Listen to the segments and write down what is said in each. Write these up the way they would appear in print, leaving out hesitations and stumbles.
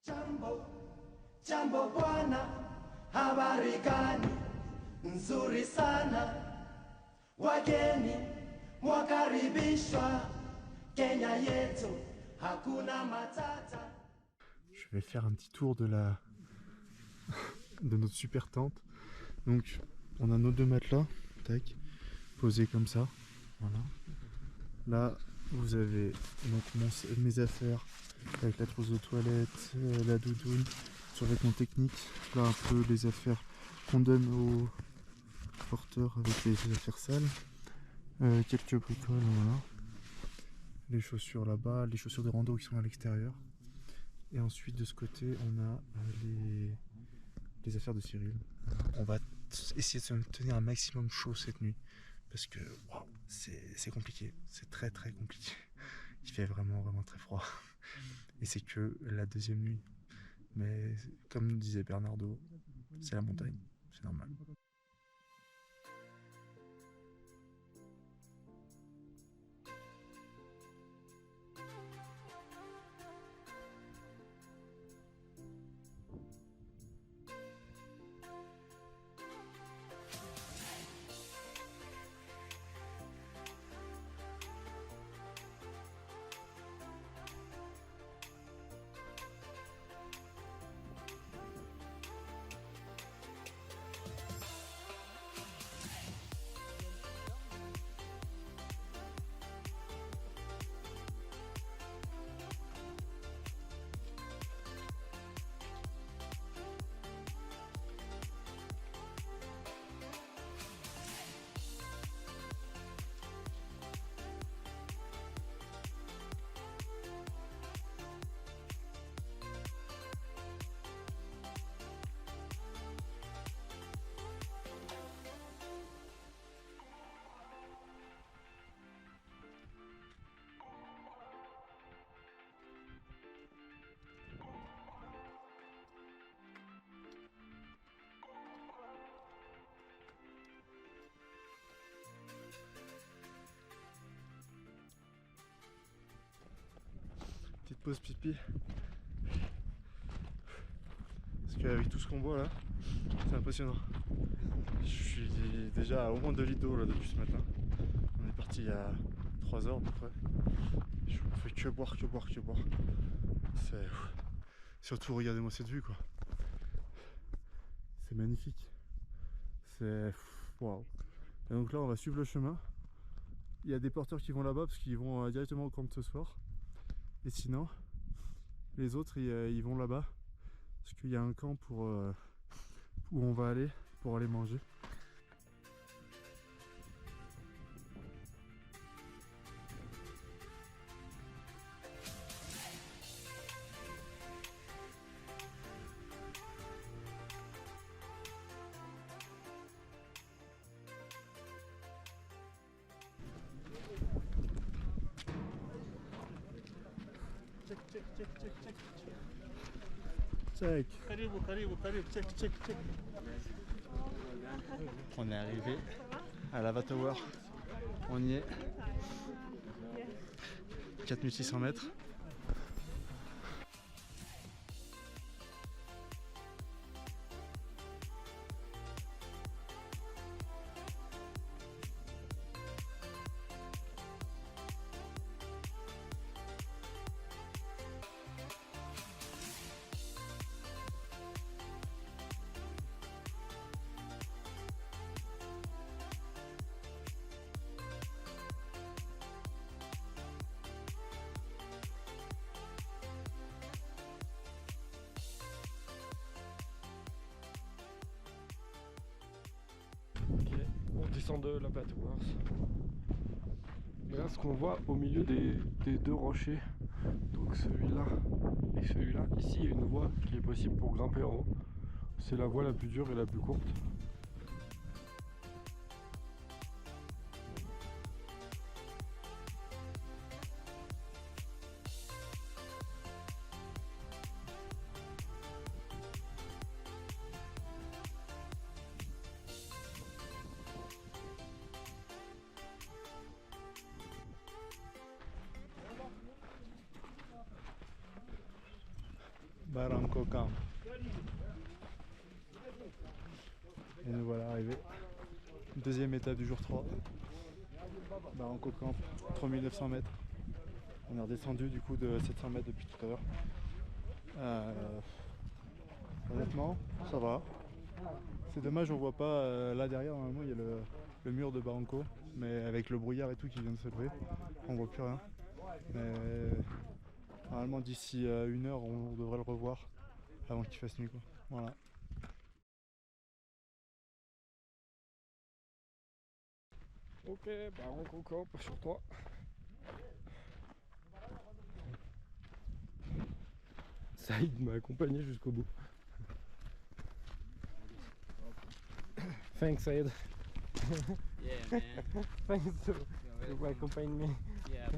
Jambo, jambo bwana, habari gani? Nzuri sana, wageni mwakaribishwa Kenya yetu, hakuna matata. Je vais faire un petit tour de notre super tente. Donc on a nos deux matelas, tac, posés comme ça. Voilà. Là vous avez donc mes affaires avec la trousse de toilette, la doudoune, survêtement technique. Là un peu les affaires qu'on donne aux porteurs avec les affaires sales. Quelques bricoles, voilà. Les chaussures là-bas, les chaussures de rando qui sont à l'extérieur. Et ensuite de ce côté on a les affaires de Cyril. On va essayer de se tenir un maximum chaud cette nuit parce que wow, c'est compliqué, c'est très compliqué. Il fait vraiment très froid et c'est que la deuxième nuit. Mais comme disait Bernardo, c'est la montagne, c'est normal. Petite pause pipi. Parce qu'avec tout ce qu'on boit là, c'est impressionnant. Je suis déjà à au moins 2 litres d'eau là depuis ce matin. On est parti il y a 3 heures à peu près. Je ne fais que boire. C'est... Surtout regardez-moi cette vue quoi. C'est magnifique. C'est... Waouh. Et donc là on va suivre le chemin. Il y a des porteurs qui vont là-bas parce qu'ils vont directement au camp ce soir. Et sinon, les autres ils vont là-bas parce qu'il y a un camp pour où on va aller pour aller manger. Check. Check. On est arrivé à Lava Tower. On y est. 4600 mètres. On descend de Lava Towers. Là, ce qu'on voit au milieu des deux rochers, donc celui-là et celui-là, ici il y a une voie qui est possible pour grimper en haut. C'est la voie la plus dure et la plus courte. Barranco Camp. Et nous voilà arrivés. Deuxième étape du jour 3. Barranco Camp, 3900 mètres. On est redescendu du coup de 700 mètres depuis tout à l'heure. Honnêtement, ça va. C'est dommage, on voit pas là derrière, normalement il y a le mur de Barranco, mais avec le brouillard et tout qui vient de se lever, on voit plus rien. Mais normalement d'ici 1 heure on devrait le revoir avant qu'il fasse nuit quoi. Voilà. Ok, Barranco Camp sur 3. Saïd m'a accompagné jusqu'au bout. Thanks Saïd. Yeah, man. Thanks to welcome. accompagner me. Yeah,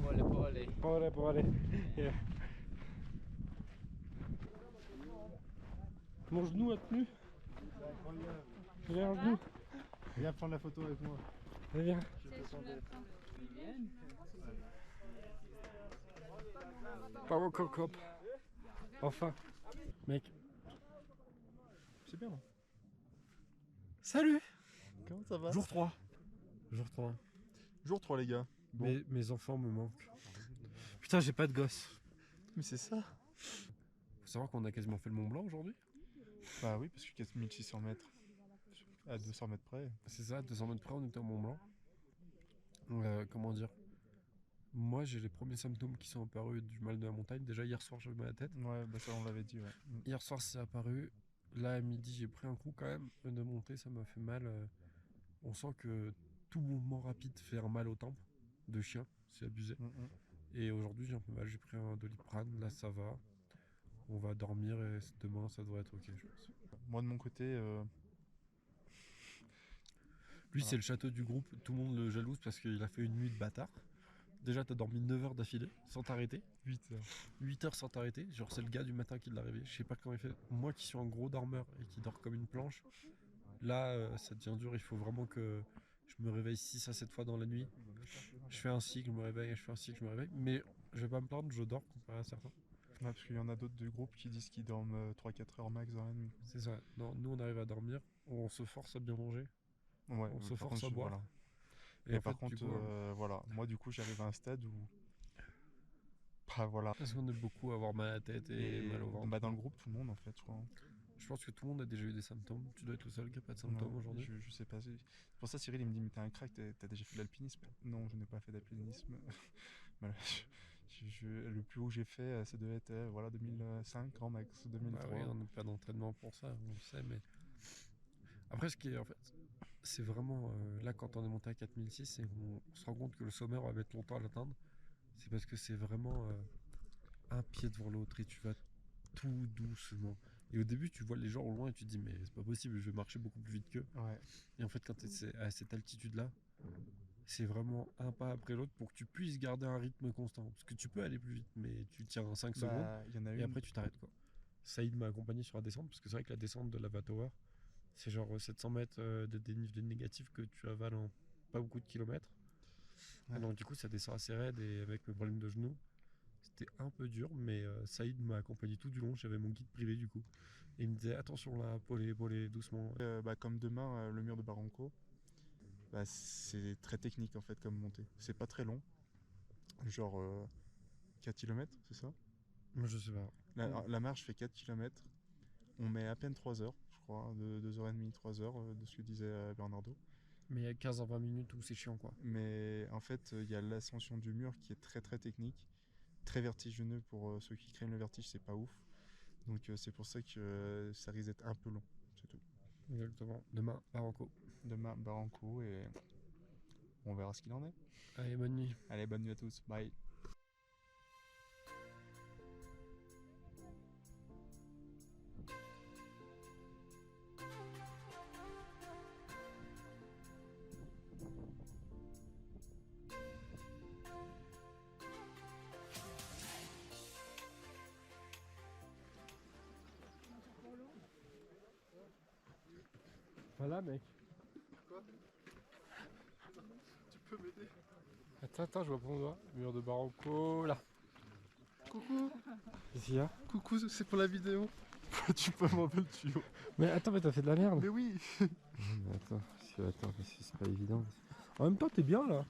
pole. Pole. Yeah. Mon genou a tenu. J'ai un genou. Viens prendre la photo avec moi. Allez, viens. Barranco Camp. Enfin. Mec. C'est bien. Salut. Comment ça va? Jour 3. Jour 3. Jour 3 les gars. Bon. Mes enfants me manquent. Putain, j'ai pas de gosse. Mais c'est ça. Faut savoir qu'on a quasiment fait le Mont Blanc aujourd'hui. Bah oui, parce que 4600 mètres. À 200 mètres près. C'est ça, 200 mètres près, on était au Mont Blanc. Comment dire? Moi, j'ai les premiers symptômes qui sont apparus du mal de la montagne. Déjà, hier soir, j'avais mal à la tête. Ouais, bah ça on l'avait dit, ouais. Hier soir, c'est apparu. Là, à midi, j'ai pris un coup quand même de montée, ça m'a fait mal. On sent que tout mouvement rapide fait un mal aux tempes de chien, c'est abusé. Et aujourd'hui, j'ai un peu mal, j'ai pris un Doliprane, là ça va. On va dormir et demain, ça devrait être ok, je pense. Moi de mon côté, Lui, c'est le château du groupe, tout le monde le jalouse parce qu'il a fait une nuit de bâtard. Déjà, t'as dormi 9 heures d'affilée, sans t'arrêter. 8 heures. 8 heures sans t'arrêter. Genre, c'est le gars du matin qui l'a réveillé. Je sais pas comment il fait. Moi qui suis un gros dormeur et qui dort comme une planche, là, ça devient dur. Il faut vraiment que je me réveille 6 à 7 fois dans la nuit. Je fais un cycle, je me réveille, je fais un cycle, je me réveille. Mais je vais pas me plaindre, je dors comparé à certains. Ouais, parce qu'il y en a d'autres du groupe qui disent qu'ils dorment 3-4 heures max dans la nuit. C'est ça. Non, nous, on arrive à dormir. On se force à bien manger. Ouais, On se par force contre, à boire. voilà. Et Et en par fait, contre, du coup, voilà, moi du coup j'arrive à un stade où, bah voilà. parce qu'on est beaucoup à avoir mal à la tête et mal au ventre. Bah, dans le groupe tout le monde en fait, je crois. Je pense que tout le monde a déjà eu des symptômes. Tu dois être le seul qui n'a pas de symptômes Ouais, aujourd'hui. je sais pas. C'est pour ça Cyril il me dit mais t'as un crack, t'as déjà fait de l'alpinisme? Non, je n'ai pas fait d'alpinisme. Voilà, le plus haut que j'ai fait, ça devait être voilà 2005 grand max, 2003. Bah oui, on n'a pas d'entraînement pour ça, on le sait, mais après ce qui est en fait, c'est vraiment là quand on est monté à 4006 et on se rend compte que le sommet on va mettre longtemps à l'atteindre, c'est parce que c'est vraiment un pied devant l'autre et tu vas tout doucement. Et au début tu vois les gens au loin et tu te dis mais c'est pas possible, je vais marcher beaucoup plus vite qu'eux. Ouais. Et en fait quand tu es à cette altitude là, c'est vraiment un pas après l'autre pour que tu puisses garder un rythme constant. Parce que tu peux aller plus vite, mais tu tiens 5 secondes Bah, il y en a et une. après tu t'arrêtes quoi. Saïd m'a accompagné sur la descente parce que c'est vrai que la descente de Lava Tower, c'est genre 700 mètres de dénivelé négatif que tu avales en pas beaucoup de kilomètres. Ouais. Et donc du coup ça descend assez raide et avec mes problèmes de genoux, c'était un peu dur, mais Saïd m'a accompagné tout du long. J'avais mon guide privé du coup. Et il me disait attention là, polé, doucement. Bah, comme demain, le mur de Barranco, bah, c'est très technique en fait comme montée. C'est pas très long, genre 4 km, c'est ça? Moi je sais pas. La marche fait 4 km. On met à peine 3 heures, je crois, 2h30, 3 heures de ce que disait Bernardo. Mais il y a 15 à 20 minutes où c'est chiant quoi. Mais en fait, il y a l'ascension du mur qui est très très technique, très vertigineux pour ceux qui craignent le vertige, c'est pas ouf. Donc c'est pour ça que ça risque d'être un peu long, c'est tout. Exactement. Demain, Barranco. Demain, Barranco et on verra ce qu'il en est. Allez, bonne nuit. Allez, bonne nuit à tous, bye. Voilà mec. Quoi? Tu peux m'aider? Attends, je vois pour mon doigt. Mur de Barranco, là. Coucou. Qu'est-ce qu'il y a? Coucou, c'est pour la vidéo. Tu peux m'enlever le tuyau. Mais attends, mais t'as fait de la merde. Mais oui. Mais attends, parce que c'est pas évident. En même temps, t'es bien là.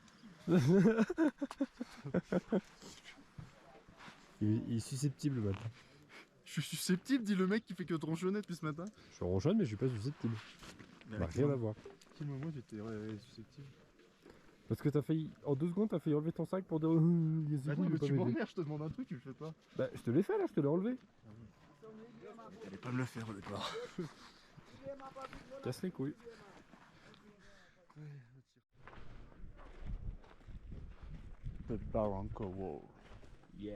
il est susceptible maintenant. Je suis susceptible, dit le mec qui fait que tronchonner depuis ce matin. Je suis ronchonne, mais je suis pas susceptible. Mais Bah, rien à voir. À quel moment j'étais susceptible? Parce que t'as failli, en 2 secondes, t'as failli enlever ton sac pour dire Bah non, mais tu m'emmerdes, je te demande un truc, tu le fais pas. Bah, je te l'ai fait là, je te l'ai enlevé. T'allais pas me le faire au départ. Casse les couilles. The Barranco Wall. Yes.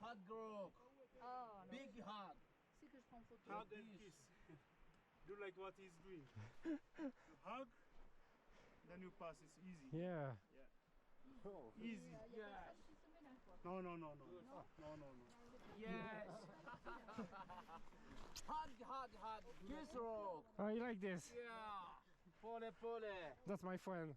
Hot girl, Oh, non. big hug. C'est que je prends photo. Hug and kiss. Do like what he's doing. You hug, then you pass. It's easy. Yeah. Easy. Il y a personne qui se ménage, quoi. No, no, no, no. No, no, no. Yes. Hug, hug, hug. Kiss rock. Oh, you like this? Yeah. Pole, pole. That's my friend.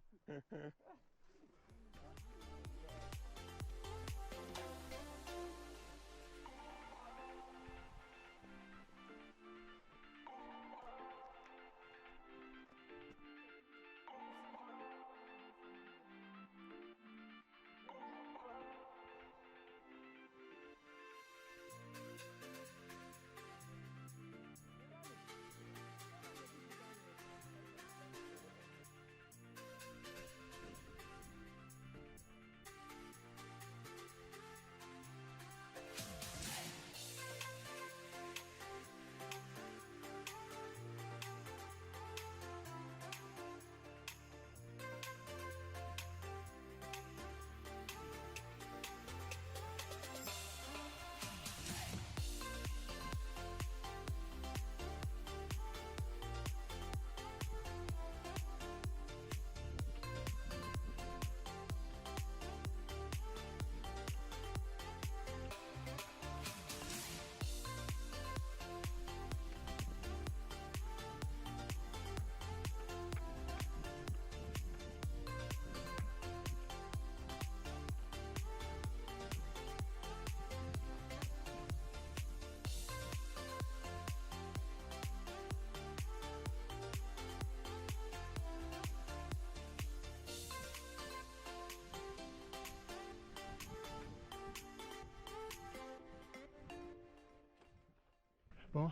Bon,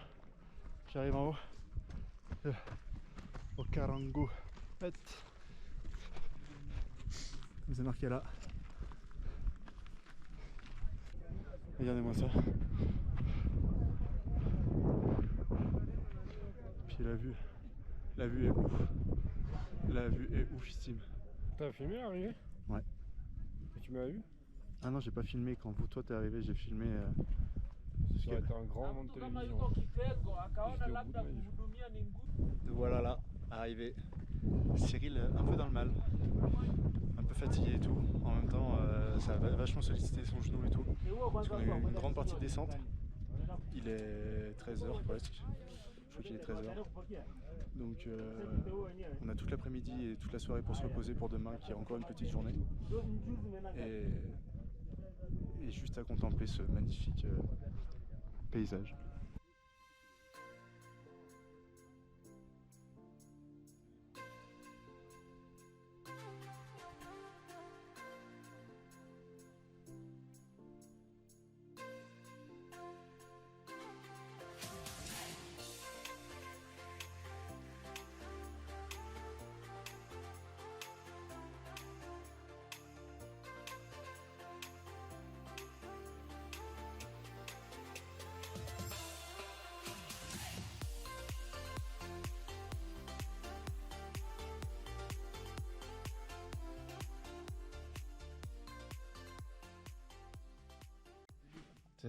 j'arrive en haut. Au Carango. C'est marqué là. Regardez-moi ça. Puis la vue est ouf. La vue est oufissime. T'as filmé l'arrivée? Ouais. Et tu m'as vu? Ah non, j'ai pas filmé quand toi t'es arrivé, j'ai filmé. Ça aurait été un grand moment de télévision. J'étais au bout de ma vie. Nous voilà là, arrivé. Cyril un peu dans le mal, un peu fatigué et tout. En même temps, ça a vachement sollicité son genou et tout. Parce qu'on a eu une grande partie de descente. Il est 13h presque. Je crois qu'il est 13h. Donc on a toute l'après-midi et toute la soirée pour se reposer pour demain qui est encore une petite journée. Et juste à contempler ce magnifique paysage.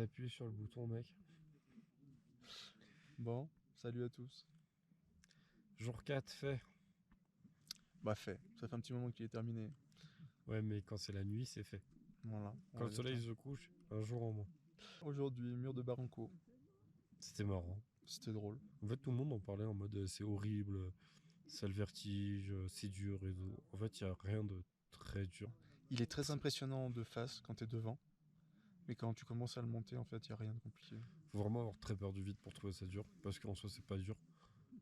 appuyé sur le bouton, mec. Bon, salut à tous. Jour 4 fait. Bah fait, ça fait un petit moment qu'il est terminé. Ouais, mais quand c'est la nuit, c'est fait. Voilà. Quand le soleil se couche, un jour en moins. Aujourd'hui, mur de Barranco. C'était marrant. C'était drôle. En fait, tout le monde en parlait en mode c'est horrible, c'est le vertige, c'est dur et tout. En fait, il n'y a rien de très dur. Il est très impressionnant de face quand t'es devant. Mais quand tu commences à le monter, en fait, il n'y a rien de compliqué. Faut vraiment avoir très peur du vide pour trouver ça dur. Parce qu'en soi, c'est pas dur.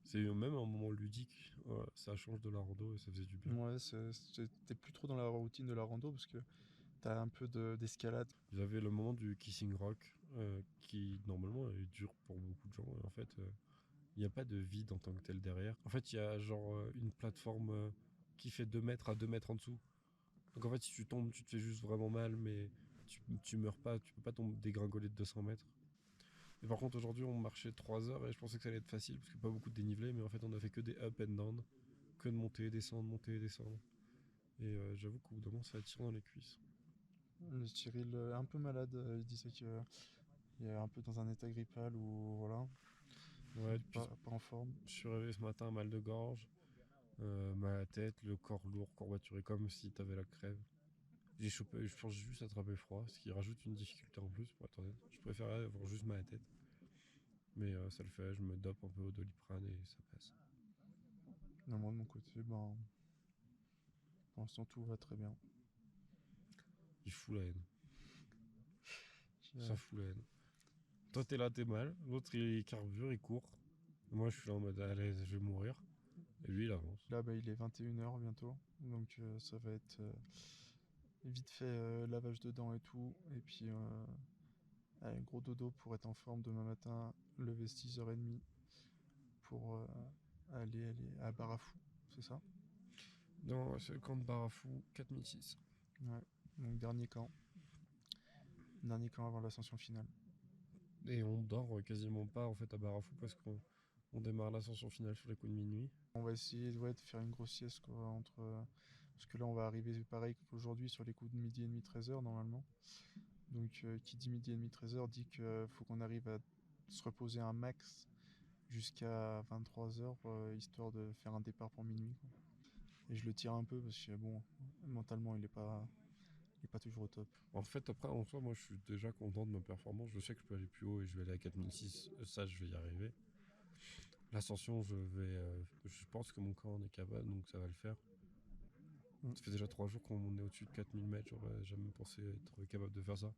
C'est même un moment ludique. Ouais, ça change de la rando et ça faisait du bien. Ouais, t'es plus trop dans la routine de la rando parce que t'as un peu d'escalade. Vous avez le moment du Kissing Rock qui, normalement, est dur pour beaucoup de gens. Et en fait, il n'y a pas de vide en tant que tel derrière. En fait, il y a genre une plateforme qui fait 2 mètres à 2 mètres en dessous. Donc en fait, si tu tombes, tu te fais juste vraiment mal, mais tu meurs pas, tu peux pas tomber dégringoler de 200 mètres. Et par contre, aujourd'hui, on marchait 3 heures et je pensais que ça allait être facile parce que pas beaucoup de dénivelé, mais en fait, on a fait que des up and down, que de monter, descendre, monter, descendre. Et j'avoue qu'au bout d'un moment, ça attire dans les cuisses. Le Cyril est un peu malade, il disait qu'il est un peu dans un état grippal ou voilà, Ouais, pas en forme. je suis réveillé ce matin, mal de gorge, mal à la tête, le corps lourd, courbaturé comme si t'avais la crève. J'ai chopé, je pense que j'ai juste attrapé froid, ce qui rajoute une difficulté en plus pour être honnête. Je préférais avoir juste mal à la tête. Mais ça le fait, je me dope un peu au Doliprane et ça passe. Non, moi de mon côté, ben, pour l'instant tout va très bien. Il fout la haine. Ça fout la haine. Toi t'es là, t'es mal. L'autre il carbure, il court. Moi je suis là en mode allez, je vais mourir. Et lui il avance. Là, bah, il est 21h bientôt, donc ça va être vite fait lavage de dents et tout, et puis un gros dodo pour être en forme demain matin, lever 6h30 pour aller à Barafou, c'est ça? Non, c'est le camp de Barafou, 4006. Ouais, donc dernier camp avant l'ascension finale. Et on dort quasiment pas en fait à Barafou parce qu'on démarre l'ascension finale sur les coups de minuit. On va essayer de faire une grosse sieste quoi, parce que là on va arriver pareil qu'aujourd'hui sur les coups de midi et demi 13h normalement. Donc qui dit midi et demi 13h dit qu'il faut qu'on arrive à se reposer un max jusqu'à 23h histoire de faire un départ pour minuit quoi. Et je le tire un peu parce que bon, mentalement il est pas toujours au top. En fait après en soi moi je suis déjà content de ma performance. Je sais que je peux aller plus haut et je vais aller à 4006. Ça je vais y arriver. L'ascension je pense que mon corps en est capable donc ça va le faire. Ça fait déjà 3 jours qu'on est au-dessus de 4000 mètres. J'aurais jamais pensé être capable de faire ça.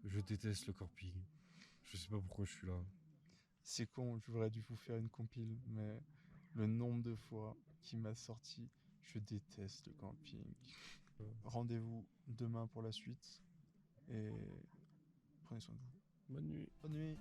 Je déteste le camping. Je sais pas pourquoi je suis là. C'est con, j'aurais dû vous faire une compile, mais le nombre de fois qu'il m'a sorti je déteste le camping. Rendez-vous demain pour la suite et prenez soin de vous. Bonne nuit. Bonne nuit.